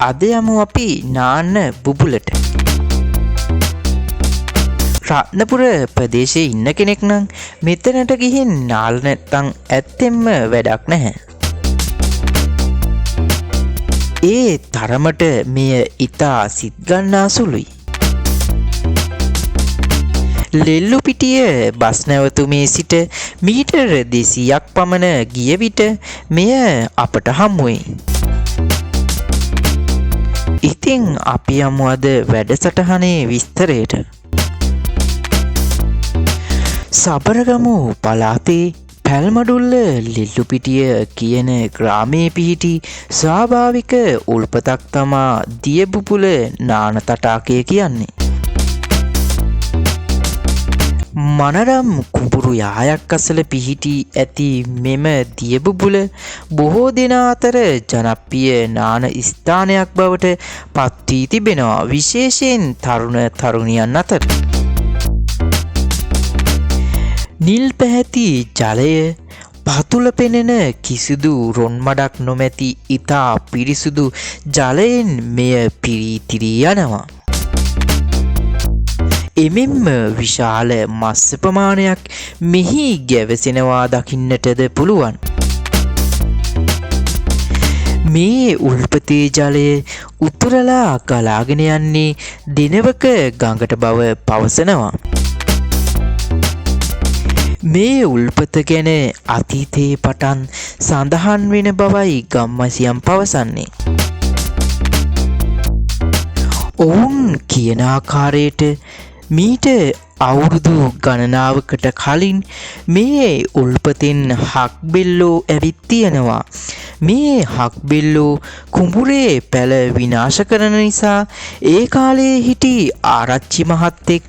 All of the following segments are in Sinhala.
අද යමු අපි නාන්න බුබුලට. රත්නපුර ප්‍රදේශයේ ඉන්න කෙනෙක් නම් මෙතනට ගිහින් නාල නැත්තම් ඇත්තෙන්ම වැඩක් නැහැ. ඒ තරමට මෙය ඊතා සිත් ගන්නා සුළුයි. ලෙල්ලුපිටිය බස් නැවතුමේ සිට මීටර 200ක් පමණ ගිය විට මෙය අපට හමු වෙයි. ඉතින් අපි යමු අද වැඩසටහනේ විස්තරයට. සබරගමු පළාතේ පැල්මඩුල්ල ලෙල්ලුපිටිය කියන ග්‍රාමයේ පිහිටි ස්වාභාවික උල්පතක් තමා දියබුබුල නාන තටාකය කියන්නේ. මනරම් කුඹුරු යායක් අසල පිහිටි ඇති මෙම දියබුබුල බොහෝ දෙනා අතර ජනප්‍රිය නාන ස්ථානයක් බවට පත් වී තිබෙනවා, විශේෂයෙන් තරුණ තරුණියන් අතර. නිල් පැහැති ජලය පතුල පෙනෙන කිසිදු රොන් මඩක් නොමැති ඊතා පිරිසුදු ජලයෙන් මෙය පිරීතිරී යනවා. එමෙන්ම විශාල මත්ස්‍ය ප්‍රමාණයක් මෙහි ගැවසෙනවා දකින්නටද පුළුවන්. මේ උල්පතේ ජලය උතුරලා ගලාගෙන යන්නේ දිනවක ගඟට බව පවසනවා. මේ උල්පත ගැන අතීතයේ පටන් සඳහන් වෙන බවයි ගම්වැසියන් පවසන්නේ. ඔවුන් කියන ආකාරයට මීට අවුරුදු ගණනාවකට කලින් මේ උල්පතෙන් හක්බෙල්ලෝ ඇවිත් තියෙනවා. මේ හක්බෙල්ලෝ කුඹුරේ පැල විනාශ කරන නිසා ඒ කාලේ හිටි ආරච්චි මහත්තෙක්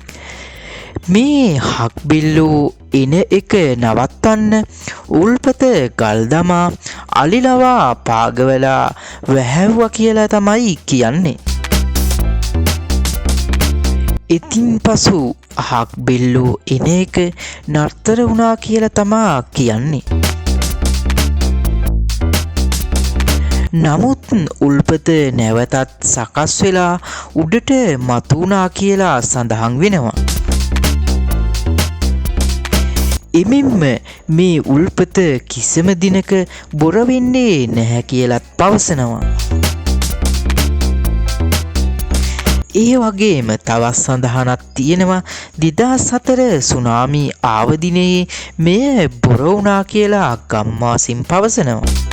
මේ හක්බෙල්ලෝ එන එක නවත්තන්න උල්පත ගල් දමා අලිලවා පාගවලා වැහැව්වා කියලා තමයි කියන්නේ. ඉතින් පසු හක්බෙල්ලෝ එන එක නතර වුණා කියලා තමා කියන්නේ. නමුත් උල්පත නැවතත් සකස් වෙලා උඩට මතු වුණා කියලා සඳහන් වෙනවා. එමෙන්ම මේ උල්පත කිසිම දිනක බොර වෙන්නේ නැහැ කියලත් පවසනවා. ඒ වගේම තවත් සඳහනක් තියෙනවා 2004 සුනාමි ආවදිනයේ මෙය බොර වුණා කියලා ගම්වාසීන් පවසනවා.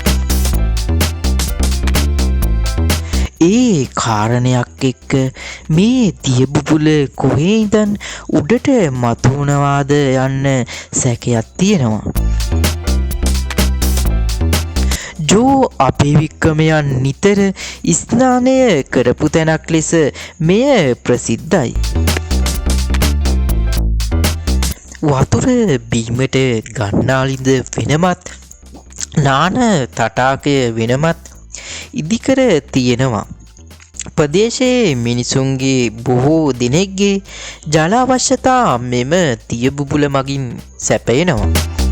ඒ කාරණයක් එක්ක මේ දියබුබුල කොහේ ඉඳන් උඩට මතුවනවාද යන්න සැකයක් තියෙනවා. ජෝ අබේවික්‍රමයන් නිතර ස්නානය කරපු තැනක් ලෙස මෙය ප්‍රසිද්ධයි. වතුර බීමට ගන්නාලිද වෙනමත්, නාන තටාකය වෙනමත් ඉදිකර තියෙනවා. ප්‍රදේශයේ මිනිසුන්ගේ බොහෝ දිනෙකගේ ජල අවශ්‍යතා මෙම දියබුබුල මගින් සැපයනවා.